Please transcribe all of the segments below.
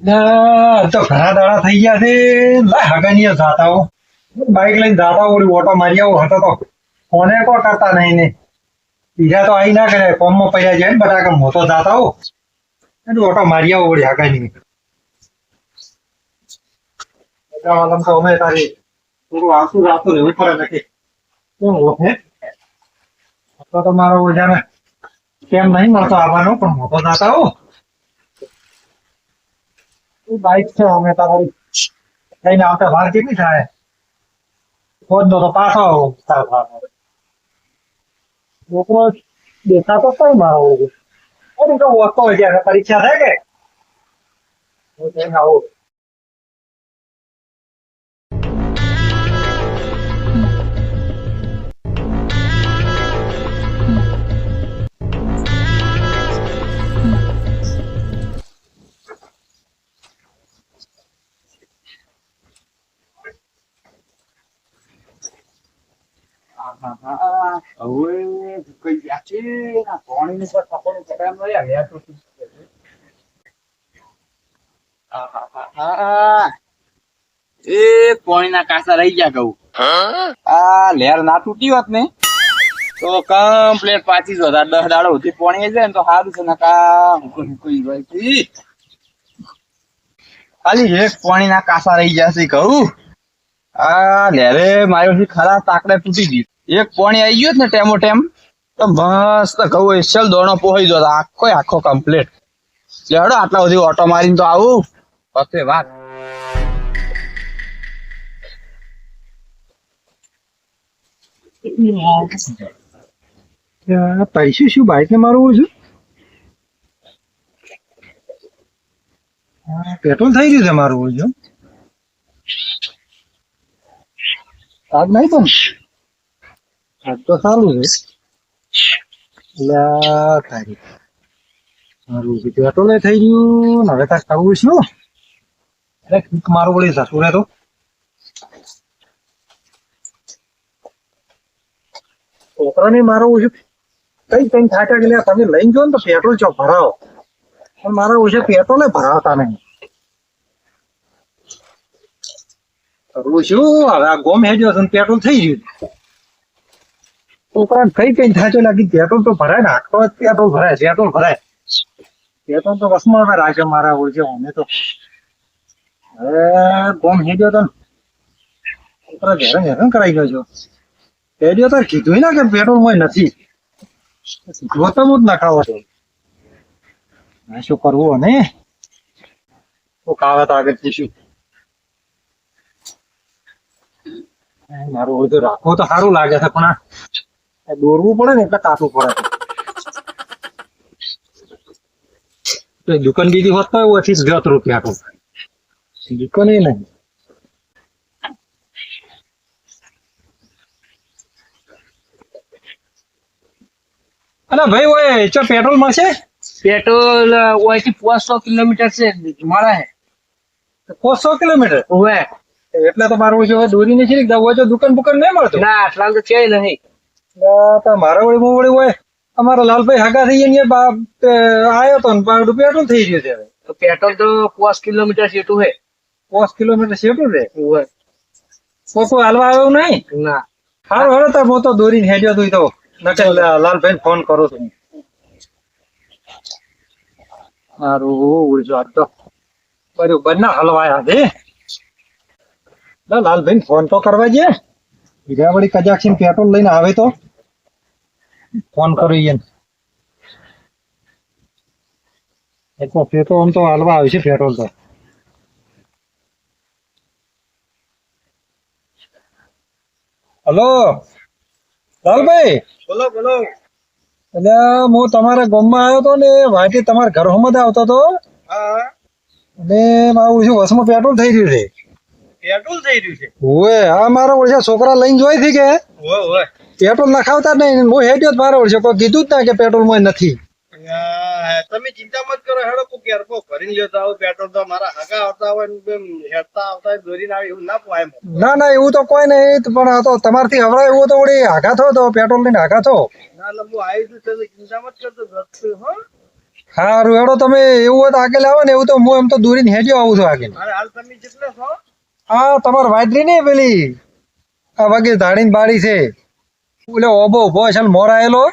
ના તો ઘણા દાડા થઈ ગયા છે. લાય હગાની જાતા હો, બાઈક લઈને જાતા ઓલી ઓટો મારી આવો હતો તો ફોને કો કરતા નહીં ને. બીજા તો આઈ ના કરે કોમમાં પડ્યા જાય ને બધા કે મોટો જાતા હો એટલે ઓટો મારી આવો ઓલી હગાની. તો અમે તારી થોડું આંસુ રાખતું રહેવું પડે નથી કોણ ઓળખે તો મારો ઓજાને કેમ નહીં મળતો આવવાનો પણ મોટો જાતા હો. બાઈક છે અમે તમારી લઈને આવતા વાર કેટલી થાય ખોદનો તો પાછો છોકરો દેખાતો કઈ મારો અરે તો ઓળખતો હોય ત્યારે પરીક્ષા થાય કે હું તેને આવું. એ પોણી ના કાસા રહી ગયા કહું આ લહેર ના તૂટી હોત ને તો કમ્પ્લેટ 25,000 10 દાડો સુધી પોણી જાય ને તો સારું છે ને ખાલી એક પોણી ના કાસા રહી જશે કહું. આ લહેરે માર્યો ખરા તાકડે તૂટી ગઈ. એક પોણી આવી ગયું ને ટેમો ટેમ તો મસ્ત કહું એસલ દોણો પોહી જતો આખો કમ્પ્લેટ. લેડો આટલા સુધી ઓટો મારીને તો આવું પછી વાત. પૈસું શું બાઈક ને મારવું છું પેટ્રોલ થઈ ગયું છે મારું છું આગ નહીં પણ આગ તો સારું છે એટલે તારી મારું પેટ્રોલ થઈ ગયું હવે કાંઈક કરવું શું અરે મારું વળી સસુરે તો છોકરાને મારો ઓછું કઈ કઈ થાટા કે તમે લઈને જો ને તો પેટ્રોલ ચો ભરાવો પણ મારા ઓછે પેટ્રોલ ભરાવતા નહીં કરવું શું હવે આ ગોમ હેડ્યો છે પેટ્રોલ થઈ ગયું છોકરાને કઈ કઈ થાચો લાગી પેટ્રોલ તો ભરાય ને આખો પેટ્રોલ ભરાય પેટ્રોલ તો વસમાં રાખે મારા ઓછે અમે તો હવે ગોમ હેડ્યો તો છોકરા હેરાન કરાઈ ગયો છો પેડિયો તો કીધું ના કે પેટ્રોલ માં નથી ગોતમ જ નાખાવો છે શું કરવું ને તો કાવત આગળ જઈશું મારું બધું રાખવો તો સારું લાગે છે પણ આ દોરવું પડે ને એટલે કાપવું પડે દુકાન બીજી હોત તો ઓછી જ ગત રૂપિયા તો દુકાન એ નહીં. અરે ભાઈ ઓય ચો પેટ્રોલ મળશે पेट्रोल वैसे 500 किलोमीटर से मारा है 500 કિલોમીટર हुआ એટલે તો મારું છે દોરી નથી ને દવા જો દુકાન બુકાન નહીં મળતો ना अटला तो चाहिए नहीं તો મારા વળી મોવડી હોય અમારા લાલભાઈ હાગા થઈ ગયા બાપ આયો તો ને પેટ્રોલ થઈ ગયું છે હવે तो पेट्रोल तो 5 किलोमीटर से तो है 5 કિલોમીટર સેટું રે हुआ કોઈ હાલવા આવ્યો નહીં ना સારું હવે તો હું તો દોરીને હેડ્યો તું તો નકર લાલભાઈ ફોન કરું છું મારું ઉડજો આજ તો બરોબર ના હલવાયા છે લાલભાઈ ફોન તો કરવા જે બીજા વળી કજાક છે પેટ્રોલ લઈને આવે તો ફોન કરી એટલો પેટ્રોલ આમ તો હાલવા આવે છે પેટ્રોલ તો હલો લાલભાઈ બોલો બોલો. એટલે હું તમારા ગામમાં આવ્યો હતો ને વાટી તમારા ઘર હમદ આવતો હતો અને મારું શું બસમાં પેટ્રોલ થઈ રહ્યું છે પેટ્રોલ થઈ રહ્યું છે ઓએ હા મારા ઓળશે છોકરા લઈને જોઈ હતી કે ઓય પેટ્રોલ નખાવતા નહીં હું હેડ્યો જ મારા ઓળશે કોઈ કીધું જ ના કે પેટ્રોલ માં નથી તમે ચિંતા મત કરો હેડો કોઈ કેરપો ભરીને લેતા આવો પેટ્રોલ તો મારા હગા આવતા હોય ને હેડતા આવતા હોય દોરીને આવે એવું ના પોવાય ના એવું તો કોઈ નહીં પણ આ તો તમારથી હવરાય એવું તો વળી હાગા થો તો પેટ્રોલ લઈને હાગા થો ના હું આવી છું તમે ચિંતા મત કરતો હો હારું હેડો તમે એવું હોય તો આગળ આવો ને એવું તો હું એમ તો દૂરીને હેડ્યો આવું છું આગળ હાલ તમે કેટલા છો હા તમારે વાજરી નહીં પેલી આ વગે ધાડીને બાળી છે ઓલે ઓબો ઉભો છે ને મોર આયેલો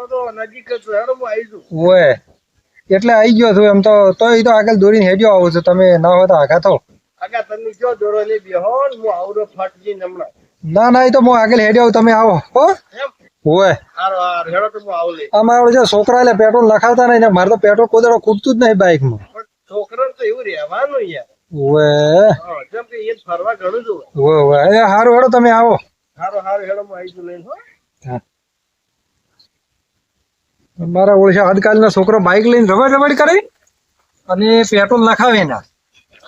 તો નજીક જ છું હેડો હું આવી છું ઓય એટલે આવી ગયો છું એમ તો એ તો આગળ દોરીને હેડ્યો આવું છું તમે ના હોય તો આગા તો આગા તમે જો દોરો લઈ બેહો ને હું આવડો ફાટજી હમણાં ના ના એ તો હું આગળ હેડ્યો આવું તમે આવો હો એમ ઓય હારો હારો હેડો તો હું આવું લઈ અમારો જે છોકરા એટલે પેટ્રોલ લખાવતા નહીં ને મારે તો પેટ્રોલ કોદડો ખૂટતું જ નહીં બાઇકમાં પણ છોકરાને તો એવું રહેવાનું યાર ઓય હા જેમ કે એ જ ફરવા ઘણું છું ઓય એ હારું હેડો તમે આવો હારો હારો હેડો હું આવી છું લઈને હો મારા ઓળશા આજકાલનો છોકરો બાઇક લઈને રવાડ કરે અને પેટ્રોલ નખાવે ના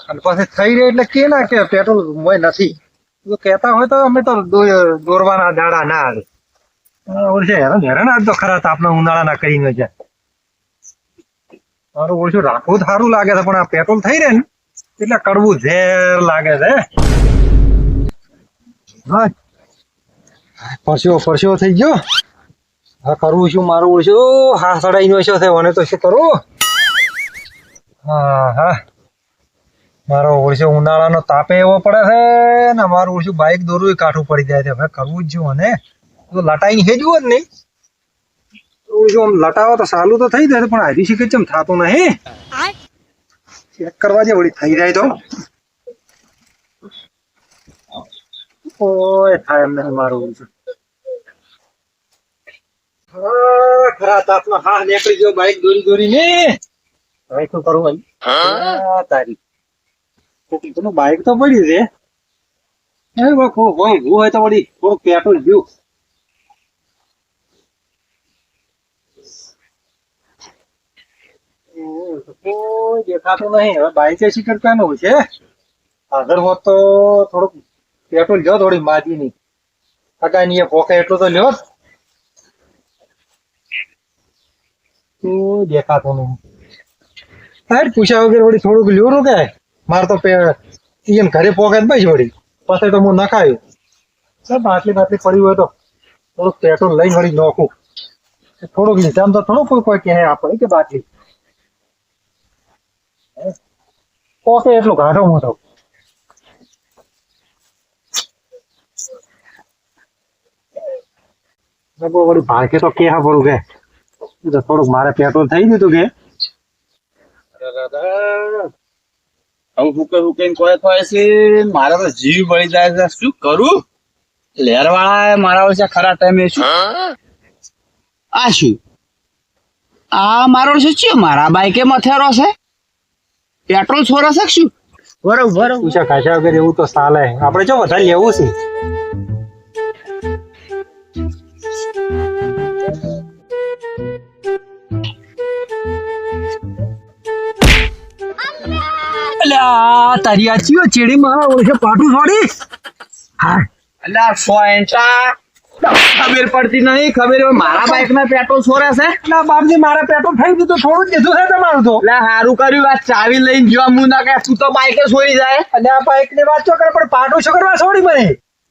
અને પછી થઈ રહે એટલે કે ના કે પેટ્રોલ મોય નથી જો કહેતા હોય તો અમે તો દોરવાના દાડા ના આવે ઓળશે હેરાન આજ તો ખરા તાપના ઉનાળાના કરીને છે મારું ઓળશું રાખવું સારું લાગે છે પણ આ પેટ્રોલ થઈ રહે ને એટલે કડવું ઝેર લાગે છે હા પરસ્યો થઈ ગયો હા કરવું શું મારું ઓળશું હા સડાઈ નો છે મને તો શું કરવું હા હા મારો ઓળશું ઉનાળાનો તાપે એવો પડે છે ને મારું ઓળશું બાઇક દોરવું કાઠું પડી જાય છે હવે કરવું જ છું અને તો લટાઈને હેજવું જ નહીં ઓળશું આમ લટાવો તો સાલું તો થઈ જાય પણ હજી શીખે ચમ થતું નહીં ચેક કરવા જે વળી થઈ જાય તો ઓય થાય એમ નહીં મારું ઓળશું ખરા તાપમાં હા નીકળી ગયો બાઇક દોરી ને હવે શું કરું ભાઈ તારી બાઇક તો પડી છે હોય તો વળી થોડું પેટ્રોલ ગયું દેખાતું નહીં હવે બાઇક શીખર કાનું છે આગળ હોત તો થોડુંક પેટ્રોલ લ્યો થોડી માજી ની અગાઈ ની પોકે એટલું તો લ્યો દેખાતો નહીં સાહેબ પૂછ્યા વગર વળી થોડુંક લ્યો કે મારે તો એમ ઘરે પોકે ભાઈ વળી પછી તો હું નખાયું સાહેબ બાટલી પડી હોય તો થોડુંક પેટ્રોલ લઈને વળી નોખું થોડુંક લીધા તો થોડું કોઈ કહે આપણે કે બાટલી પોકે એટલું ઘાટો મોટો વળી ભાગે તો કેहा પડું કે થોડુંક મારે પેટ્રોલ થઈ ગયું તું કે હું હુકે કોઈ થાય છે મારા તો જીવ બળી જાય છે શું કરું લહેર વાળા મારા વર્ષે ખરા ટાઈમે શું આ શું આ મારો છે શું મારા બાઈકે મથેરો છે પેટ્રોલ છોરો છે શું બરોબર પૂછા ખાસા વગર એવું તો ચાલે આપણે જો વધારે લેવું છે તારી આ ચિયો ચેડી મારા ઓળખે પાટું છોડી હા અલ્યા સોયંટા ખબર પડતી નહીં ખબર હોય મારા બાઈક માં પેટ્રોલ છોરે છે એટલે બાપજી મારા પેટ્રોલ થઈ ગયું તો થોડું જ દીધું છે તમારું તો એટલે સારું કર્યું આ ચાવી લઈને જો હું ના કે તું તો બાઈકે છોડી જાય અને આ બાઈક ની વાત તો કરે પણ પાટું શું કરવા છોડી મને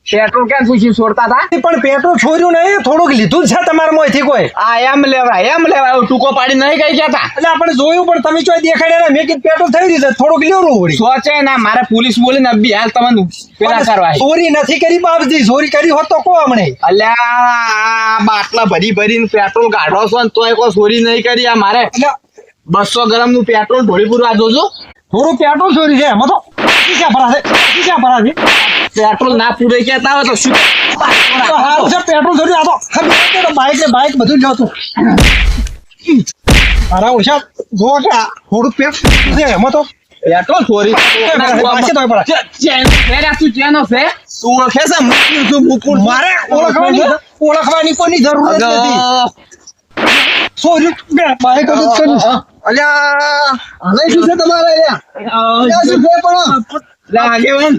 પેટ્રોલ ક્યાં પૂછી છોડતા હતા પણ પેટ્રોલ છોડ્યું નહીં થોડુંક લીધું જ છે તમારા માંથી કોઈ આ એમ લેવાય ટૂંકો પાડી નહીં કઈ ગયા હતા એટલે આપણે જોયું પણ તમે ચોય દેખાડ્યા મેં કીધું પેટ્રોલ થઈ રહ્યું છે થોડુંક લેવું વળી સોચે ના મારે પોલીસ બોલીને અબી હાલ તમને પેલા કરવા ચોરી નથી કરી બાપજી ચોરી કરી હોત તો કો હમણે અલ્યા બાટલા ભરીને પેટ્રોલ કાઢો છો ને તોય કોઈ ચોરી નહીં કરી આ મારે 200 ગ્રામ નું પેટ્રોલ ઢોળી પૂરું આ જોજો થોડું પેટ્રોલ ચોરી છે એમાં તો ક્યાં ભરાશે પેટ્રોલ ના પૂરે કહેતા હોય તો શું સારું છે પેટ્રોલ ચોરી આ તો બાઈક બધું જતું મારા ઓછા જો કે થોડું પેટ્રોલ છે એમાં તો પેટ્રોલ ચોરી ચેનો છે તું ઓળખે છે મુકુર મારે ઓળખવાની કોની જરૂર નથી સોરી બાઈક જ કર્યું અલ્યા હવે શું છે તમારે શું છે પણ આગેવાન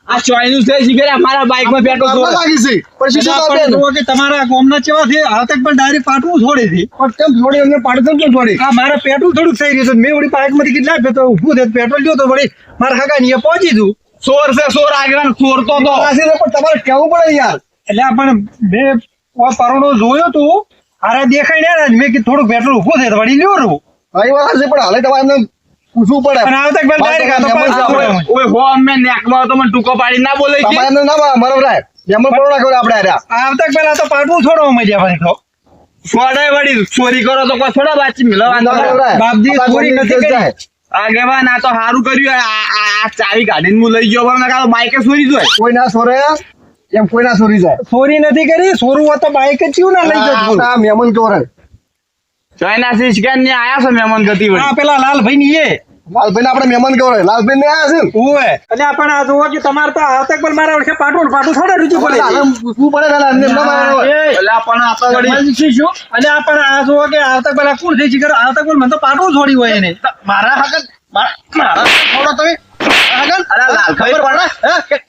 આ ચોઈનું છે શીખે અમારા બાઈક માં પેટ્રોલ લાગી છે પછી શું કે તમારા ગામના ચેવા છે હાલ તક પણ ડાયરેક્ટ પાટવું છોડી હતી પણ કેમ છોડી અમને પાડતું કેમ છોડી આ મારા પેટ્રોલ થોડુંક થઈ રહ્યું છે મેં વળી બાઈક માંથી કેટલા આપ્યો તો ઊભું થયું પેટ્રોલ લ્યો તો વળી મારા હગા ની પહોંચી દઉં ચોર છે ચોર આગેવાન ચોર તો પણ તમારે કેવું પડે યાર એટલે પણ મેં પરોણો જોયો તું અરે દેખાય ને મેં કીધું થોડું પેટ્રોલ ઉભું થાય તો વળી લ્યો રૂ ભાઈ વાત છે પણ હાલે તમારે એમને પૂછવું પડે અને આવતા પેલા ડાયરેક્ટ આ તો પાછું આપણે. ઓય હો અમે નેકમાં તો મને ટૂંકો પાડી ના બોલે છે તમારે એમને ના મારો રાય એમને પડો ના ખબર આપણે આર્યા આવતા પેલા તો પાટવું છોડવા માંડ્યા ફરી તો છોડાય વળી ચોરી કરો તો કોઈ થોડા બાચી મિલવા બાપજી ચોરી નથી કરી. આગેવાન આ તો સારું કર્યું આ ચાવી કાઢીને હું લઈ ગયો પણ મેં બાઈકે ચોરી જોય કોઈ ના સોરે એમ કોઈ ના સોરી જાય ચોરી નથી કરી, ચોરું હોત તો બાઈક જ ચિયું ના લઈ જત બોલ. આ મહેમાન ચોરે ચાઇના સિસ્કેન ને આયા છે મહેમાન ગતિ આ વળી પેલા લાલભાઈ ની એ લાલભાઈ આપણે મહેમાન કેવડે લાલભાઈ ને આયા છે ઓવે અને આપણે આ જોવો કે તમારે તો આવતા પણ મારા ઓળખે પાટું થોડે રૂચી પડે છે. પૂછવું પડે પેલા એમને ના મારવાનો હોય. એટલે પણ આ તો વળી તમારી શું? અને આપણે આ જોવો કે આવતા પેલા કોણ થઈ છે આવતા કોઈ મને તો પાટું છોડી હોય એને મારા હકન મારા થોડો તમે હકન અરે લાલભાઈ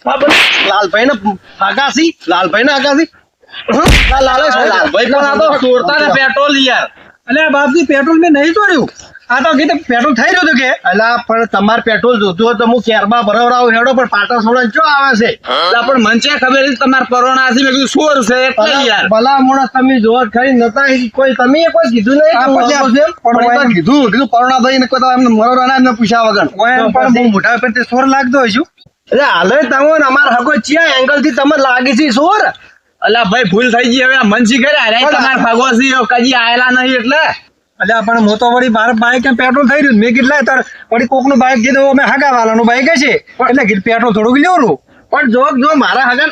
ખબર લાલભાઈ ને હગાસી લાલભાઈ ને હગાસી લાલભાઈ પણ આ તો ચોરતા ને પેટ્રોલ યાર એટલે આ બાપજી પેટ્રોલ મેં નહીં ચોર્યું, આ તો કીધું પેટ્રોલ થઈ રહ્યું હતું કે અલા પણ તમારે પેટ્રોલ જોતું હોય તો હું કેરબા ભરાવરાવ હેડો પણ પાટા સોડા ચો આવે છે એટલે પણ મને છે ખબર છે તમારે કોરોના હતી મેં કીધું ચોર છે એટલે યાર ભલા મોણસ તમે જો ખરી નતા કોઈ તમે કોઈ કીધું નહીં આ કે પછી મોણસ છે? પણ પણ એ તો કીધું પરોણા ભાઈ ને કોઈ તો એમને મરોડા ના એમને પૂછ્યા વગર ઓય પણ બહુ મોટા પર તે સોર લાગતો હોય શું? એટલે હાલે તમને અમાર હગો ચિયા એંગલ થી તમને લાગે છે સોર અલા ભાઈ ભૂલ થઈ ગઈ હવે મનસી કરે અરે તમારે ફગવાસી કદી આયેલા નહીં એટલે એટલે પણ હું તો વળી મારા બાઈક પેટ્રોલ થઈ રહ્યું, મેં કીધું લાય તાર વળી કોકનું બાઈક કીધું અમે હાગા વાળાનું બાઈક હશે એટલે કીધું પેટ્રોલ થોડુંક લેવું. પણ જો મારા હગન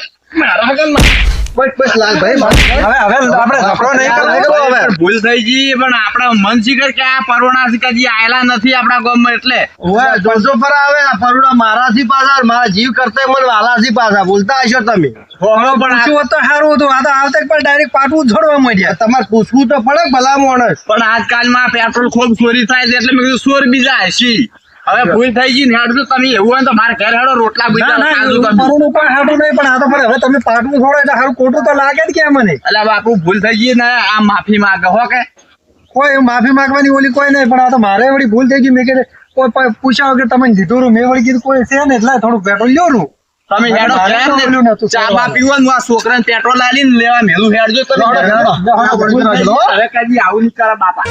બસ લાલભાઈ હવે આપણે ઝઘડો નહીં કરવો હવે. ભૂલ થઈ ગઈ પણ આપડા મનસી કરે કે આ પરોણા કદી આયેલા નથી આપડા ગામમાં એટલે ઓય જોજો પર આવે આ પરુડા મારાથી પાછા મારા જીવ કરતા મને વાલાથી પાછા બોલતા હશો તમે પણ પૂછ્યું હોત તો સારું હતું, આ તો આવતા પણ ડાયરેક્ટ પાટવું છોડવા માંડ્યા. તમારે પૂછવું તો પડે ભલા માણસ પણ આજકાલમાં પેટ્રોલ ખૂબ ચોરી થાય છે એટલે મેં કીધું ચોર બીજા હશી હવે ભૂલ થઈ ગઈ ને હેડજો તમે એવું હોય ને તો મારે ઘરે હેડો રોટલા ના, બીજા ના, ખાધું તમે મારું પણ હાટું નહીં પણ આ તો પણ હવે તમે પાટવું છોડો એટલે સારું ખોટું તો લાગે જ કે મને. એટલે બાપુ ભૂલ થઈ ગઈ ને આ માફી માંગે હો કે કોઈ માફી માંગવાની ઓલી કોઈ નહીં પણ આ તો મારે વળી ભૂલ થઈ ગઈ. મેં કીધું કોઈ પૂછ્યા વગર તમે લીધું રૂ, મેં વળી કીધું કોઈ છે ને એટલે થોડું પેટ્રોલ લ્યો રૂ. તમે હેડો મારે તો ઘેર ઓલું ને નતું ચા બા પીવો ને આ છોકરાને પેટ્રોલ આલીને લેવા મેલું હેડજો તમે હેડો, હેડો. હવે કદી આવું નહીં કરે બાપા